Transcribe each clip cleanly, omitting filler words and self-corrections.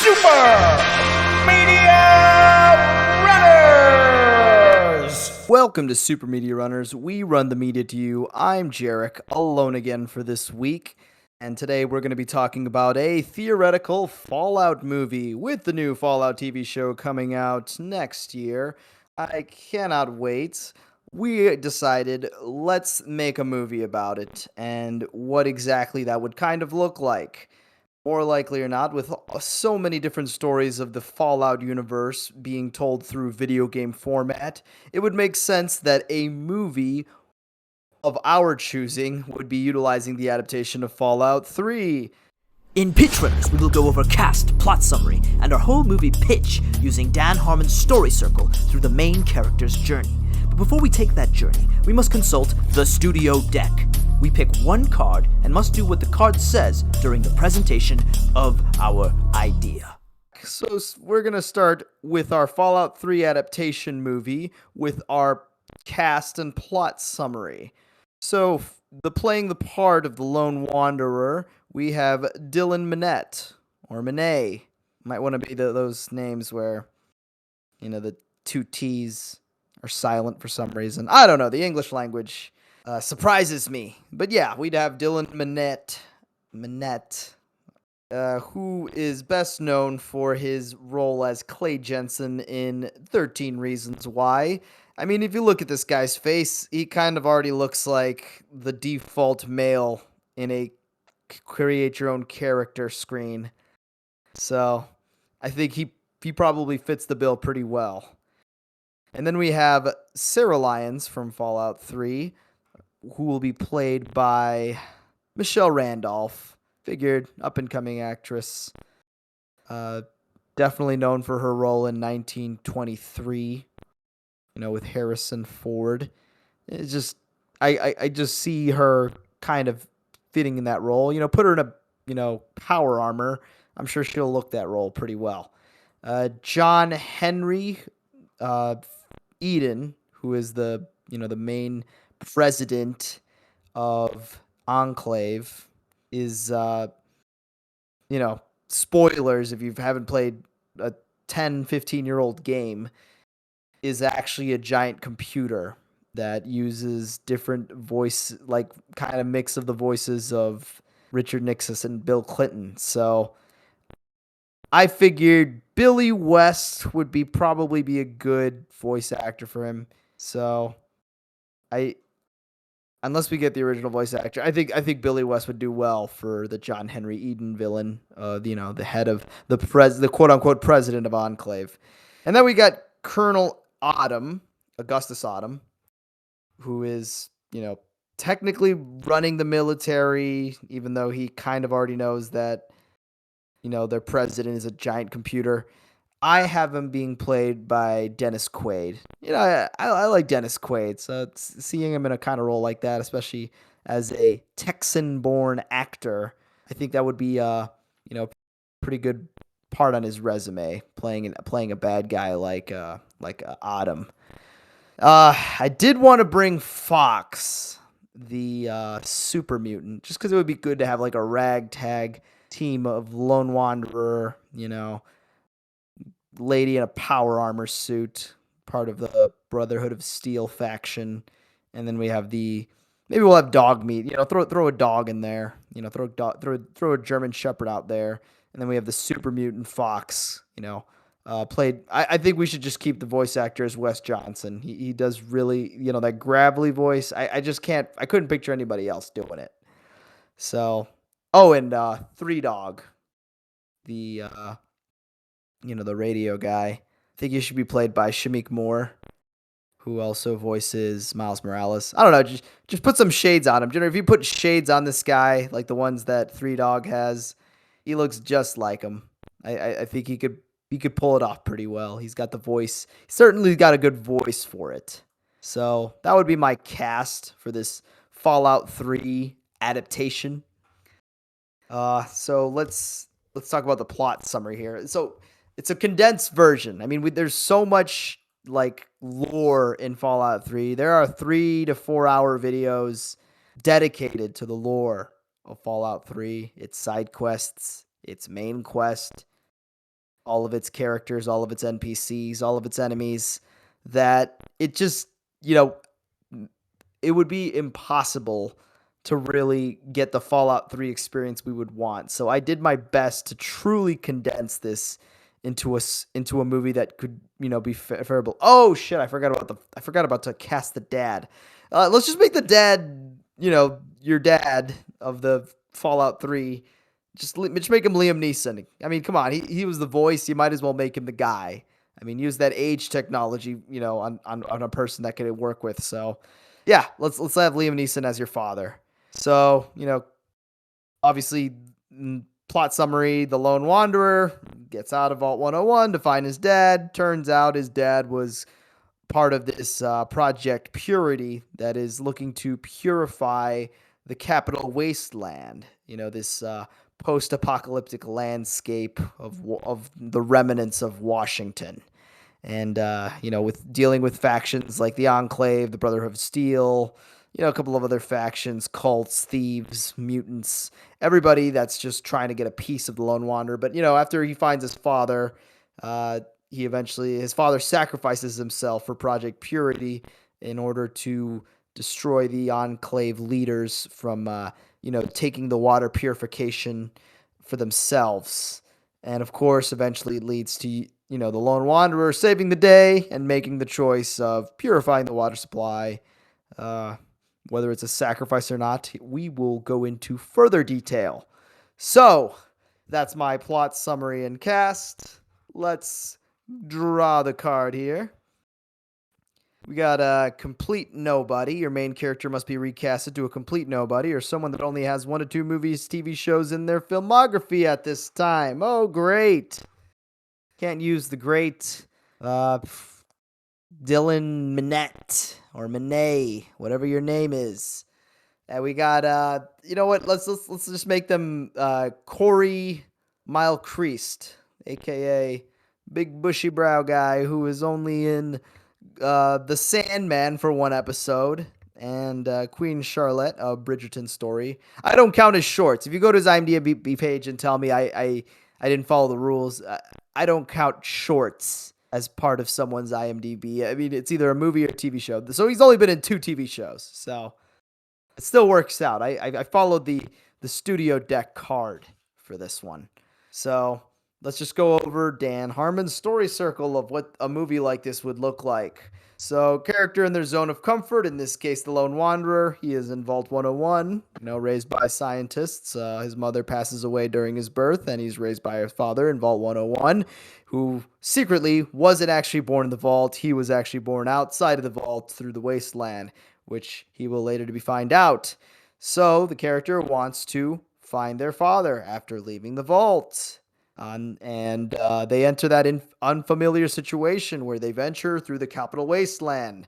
Super Media Runners! Welcome to Super Media Runners. We run the media to you. I'm Jarek, alone again for this week. And today we're going to be talking about a theoretical Fallout movie with the new Fallout TV show coming out next year. I cannot wait. We decided let's make a movie about it and what exactly that would kind of look like. More likely or not, with so many different stories of the Fallout universe being told through video game format, it would make sense that a movie of our choosing would be utilizing the adaptation of Fallout 3. In Pitch Runners, we will go over cast, plot summary, and our whole movie pitch using Dan Harmon's story circle through the main character's journey. But before we take that journey, we must consult the studio deck. We pick one card and must do what the card says during the presentation of our idea. So we're going to start with our Fallout 3 adaptation movie with our cast and plot summary. So playing the part of the Lone Wanderer, we have Dylan Minnette, or Minet. Might want to be those names where, the two T's are silent for some reason. I don't know, the English language surprises me. But yeah, we'd have Dylan Minnette, who is best known for his role as Clay Jensen in 13 Reasons Why. I mean, if you look at this guy's face, he kind of already looks like the default male in a create your own character screen. So I think he probably fits the bill pretty well. And then we have Sarah Lyons from Fallout 3, who will be played by Michelle Randolph. Figured up-and-coming actress. Definitely known for her role in 1923, with Harrison Ford. It's just, I just see her kind of fitting in that role. Put her in a, power armor. I'm sure she'll look that role pretty well. John Henry Eden, who is the main president of Enclave, is spoilers if you haven't played a 15-year-old game, is actually a giant computer that uses different voice, like kind of mix of the voices of Richard Nixon and Bill Clinton. So I figured Billy West would probably be a good voice actor for him. So unless we get the original voice actor, I think Billy West would do well for the John Henry Eden villain, the head of the quote unquote president of Enclave. And then we got Colonel Autumn, Augustus Autumn, who is, technically running the military, even though he kind of already knows that, their president is a giant computer. I have him being played by Dennis Quaid. I like Dennis Quaid, so seeing him in a kind of role like that, especially as a Texan-born actor, I think that would be pretty good part on his resume, playing a bad guy like Autumn. I did want to bring Fox, the super mutant, just because it would be good to have like a ragtag team of Lone Wanderer, lady in a power armor suit, part of the Brotherhood of Steel faction, and then we have maybe we'll have dog meat. Throw a dog in there. Throw a German Shepherd out there, and then we have the super mutant Fox. Played. I think we should just keep the voice actor as Wes Johnson. He does really, that gravelly voice. I just can't. I couldn't picture anybody else doing it. So, and Three Dog, the the radio guy. I think he should be played by Shamik Moore, who also voices Miles Morales. I don't know, just put some shades on him. If you put shades on this guy, like the ones that Three Dog has, he looks just like him. I think he could pull it off pretty well. He's got the voice. He's certainly got a good voice for it. So that would be my cast for this Fallout 3 adaptation. So let's talk about the plot summary here. So it's a condensed version. I mean, there's so much like lore in Fallout 3. There are 3 to 4 hour videos dedicated to the lore of Fallout 3, its side quests, its main quest. all of its characters, all of its NPCs, all of its enemies, that it just, you know, it would be impossible to really get the Fallout 3 experience we would want. So I did my best to truly condense this into a movie that could, be favorable. Oh shit, I forgot about to cast the dad. Let's just make the dad, your dad of the Fallout 3. Just make him Liam Neeson. I mean, come on, he was the voice. You might as well make him the guy. I mean, use that age technology, on a person that could work with. So, yeah, let's have Liam Neeson as your father. So, obviously, plot summary: the lone wanderer gets out of Vault 101 to find his dad. Turns out his dad was part of this Project Purity that is looking to purify the capital wasteland. This post-apocalyptic landscape of the remnants of Washington. And, with dealing with factions like the Enclave, the Brotherhood of Steel, a couple of other factions, cults, thieves, mutants, everybody that's just trying to get a piece of the Lone Wanderer. But, after he finds his father, his father sacrifices himself for Project Purity in order to destroy the Enclave leaders from, taking the water purification for themselves. And of course, eventually it leads to, the Lone Wanderer saving the day and making the choice of purifying the water supply. Whether it's a sacrifice or not, we will go into further detail. So, that's my plot summary and cast. Let's draw the card here. We got a complete nobody. Your main character must be recasted to a complete nobody or someone that only has 1 to 2 movies, TV shows in their filmography at this time. Oh, great. Can't use the great Dylan Minette or Minet, whatever your name is. And we got, you know what? Let's just make them Corey Milcreast, a.k.a. Big Bushy Brow Guy who is only in The Sandman for 1 episode, and Queen Charlotte, a Bridgerton story. I don't count his shorts. If you go to his IMDb page and tell me I didn't follow the rules, I don't count shorts as part of someone's IMDb. I mean, it's either a movie or a TV show. So he's only been in 2 TV shows. So it still works out. I followed the studio deck card for this one. So let's just go over Dan Harmon's story circle of what a movie like this would look like. So, character in their zone of comfort, in this case, the Lone Wanderer. He is in Vault 101, raised by scientists. His mother passes away during his birth, and he's raised by his father in Vault 101, who secretly wasn't actually born in the vault. He was actually born outside of the vault through the wasteland, which he will later to be find out. So, the character wants to find their father after leaving the vault. And they enter that unfamiliar situation where they venture through the capital wasteland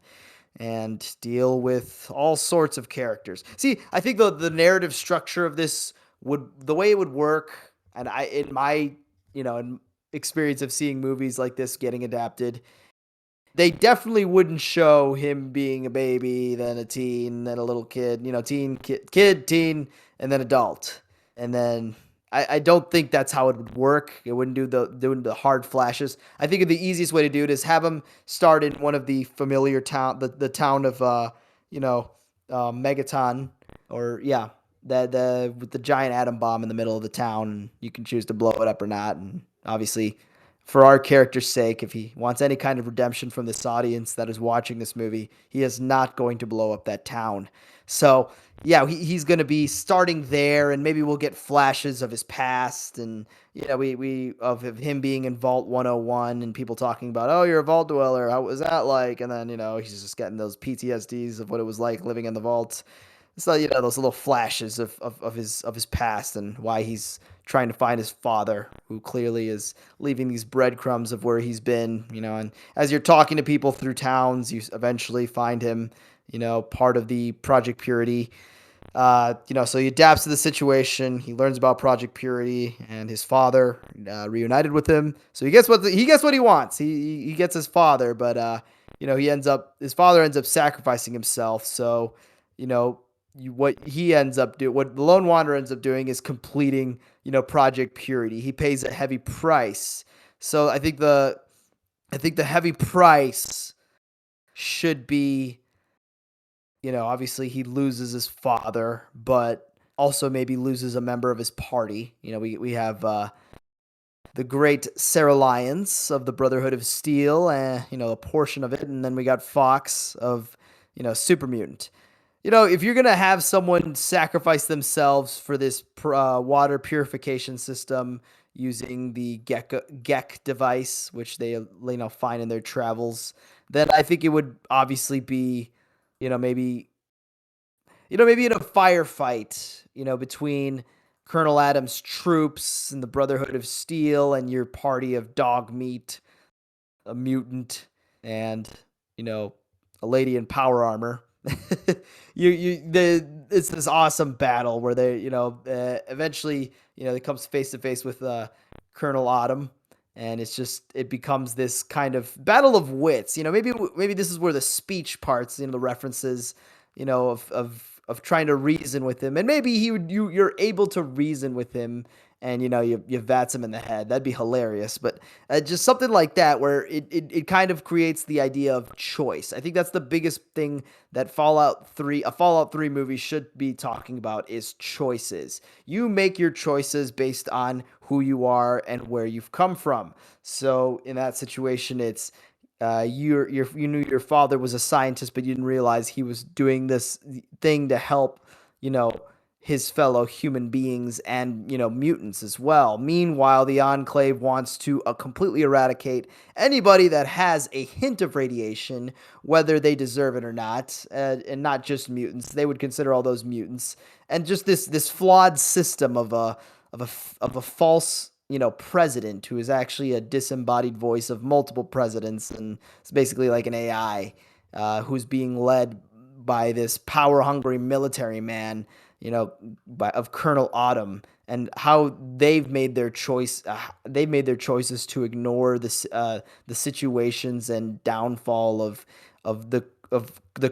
and deal with all sorts of characters. See, I think the narrative structure of this the way it would work, and in my, in experience of seeing movies like this getting adapted, they definitely wouldn't show him being a baby, then a teen, then a little kid, teen, and then adult. And then I don't think that's how it would work. It wouldn't doing the hard flashes. I think the easiest way to do it is have him start in one of the familiar town, the town of Megaton, or with the giant atom bomb in the middle of the town. You can choose to blow it up or not, and obviously, for our character's sake, if he wants any kind of redemption from this audience that is watching this movie, he is not going to blow up that town. So, yeah, he's going to be starting there, and maybe we'll get flashes of his past, and we of him being in Vault 101, and people talking about, oh, you're a vault dweller, how was that like? And then he's just getting those PTSDs of what it was like living in the vault. So those little flashes of his past and why he's trying to find his father, who clearly is leaving these breadcrumbs of where he's been. And as you're talking to people through towns, you eventually find him. Part of the Project Purity. So he adapts to the situation. He learns about Project Purity and his father reunited with him. So he gets what he wants. He gets his father, but his father ends up sacrificing himself. So what the Lone Wanderer ends up doing is completing Project Purity. He pays a heavy price. So I think the heavy price should be, obviously he loses his father, but also maybe loses a member of his party. We have the great Sarah Lyons of the Brotherhood of Steel, a portion of it, and then we got Fox of, Super Mutant. If you're gonna have someone sacrifice themselves for this water purification system using the Gek device, which they find in their travels, then I think it would obviously be, maybe maybe in a firefight, between Colonel Adams' troops and the Brotherhood of Steel and your party of dog meat, a mutant, and you know a lady in power armor. It's this awesome battle where they eventually they comes face to face with Colonel Autumn, and it becomes this kind of battle of wits. Maybe this is where the speech parts, the references, of trying to reason with him, and maybe you're able to reason with him, and you vats him in the head. That'd be hilarious. But just something like that where it kind of creates the idea of choice. I think that's the biggest thing that a Fallout 3 movie should be talking about is choices. You make your choices based on who you are and where you've come from. So in that situation, it's you knew your father was a scientist, but you didn't realize he was doing this thing to help, you know, his fellow human beings and, mutants as well. Meanwhile, the Enclave wants to completely eradicate anybody that has a hint of radiation, whether they deserve it or not, and not just mutants. They would consider all those mutants, and just this flawed system of a false, president who is actually a disembodied voice of multiple presidents, and it's basically like an AI who's being led by this power-hungry military man, of Colonel Autumn, and how they've made their choice. They've made their choices to ignore the situations and downfall of the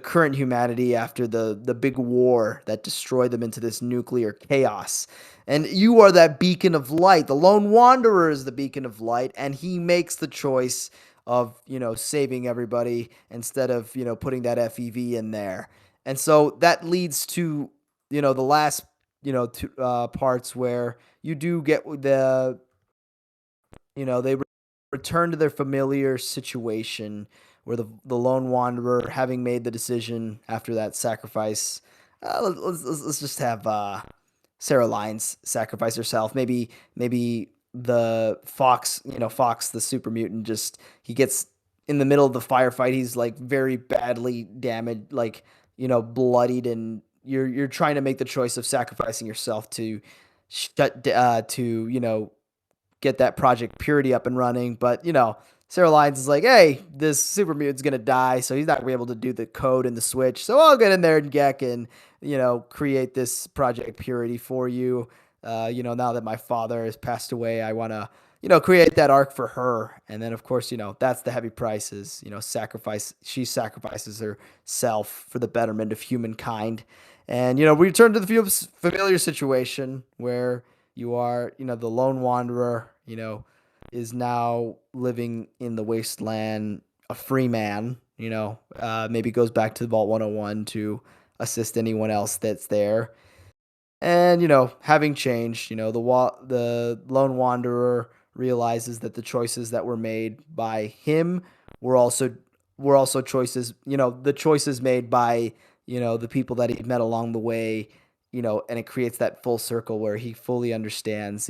current humanity after the big war that destroyed them into this nuclear chaos. And you are that beacon of light. The lone wanderer is the beacon of light, and he makes the choice of saving everybody instead of putting that FEV in there. And so that leads to the last two parts where you do get they return to their familiar situation where the lone wanderer, having made the decision after that sacrifice, let's just have Sarah Lyons sacrifice herself. Maybe the Fox the super mutant, just he gets in the middle of the firefight. He's like very badly damaged, like bloodied, and you're trying to make the choice of sacrificing yourself to get that Project Purity up and running. But Sarah Lyons is like, hey, this super mutant's gonna die, so he's not gonna be able to do the code and the switch. So I'll get in there and Gek and create this Project Purity for you. Now that my father has passed away, I want to create that arc for her. And then of course that's the heavy price is she sacrifices herself for the betterment of humankind. And we return to the familiar situation where you are the lone wanderer is now living in the wasteland, a free man, maybe goes back to the Vault 101 to assist anyone else that's there. And, having changed, the lone wanderer realizes that the choices that were made by him were also choices, the choices made by, the people that he met along the way, and it creates that full circle where he fully understands,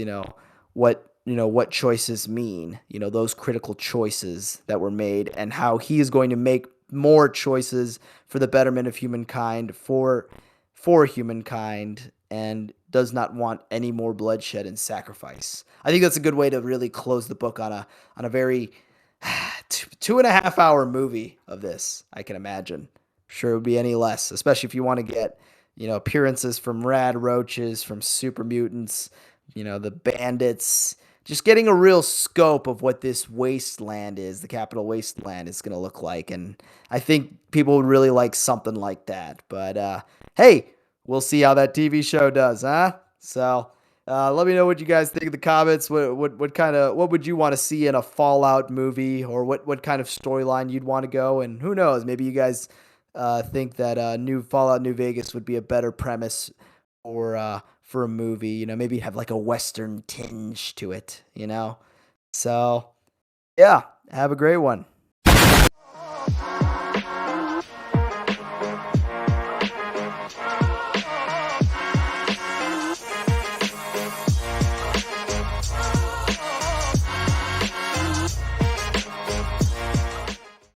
what choices mean, those critical choices that were made, and how he is going to make more choices for the betterment of humankind, for humankind, and does not want any more bloodshed and sacrifice. I think that's a good way to really close the book on a very 2.5 hour movie of this. I can imagine. Sure, it would be any less, especially if you want to get appearances from rad roaches, from super mutants, the bandits. Just getting a real scope of what this wasteland is, the capital wasteland, is going to look like. And I think people would really like something like that. But hey, we'll see how that TV show does, huh? So Let me know what you guys think in the comments. What would you want to see in a Fallout movie, or what kind of storyline you'd want to go? And who knows, maybe you guys think that new Fallout New Vegas would be a better premise for a movie. Maybe have like a Western tinge to it. So yeah, have a great one.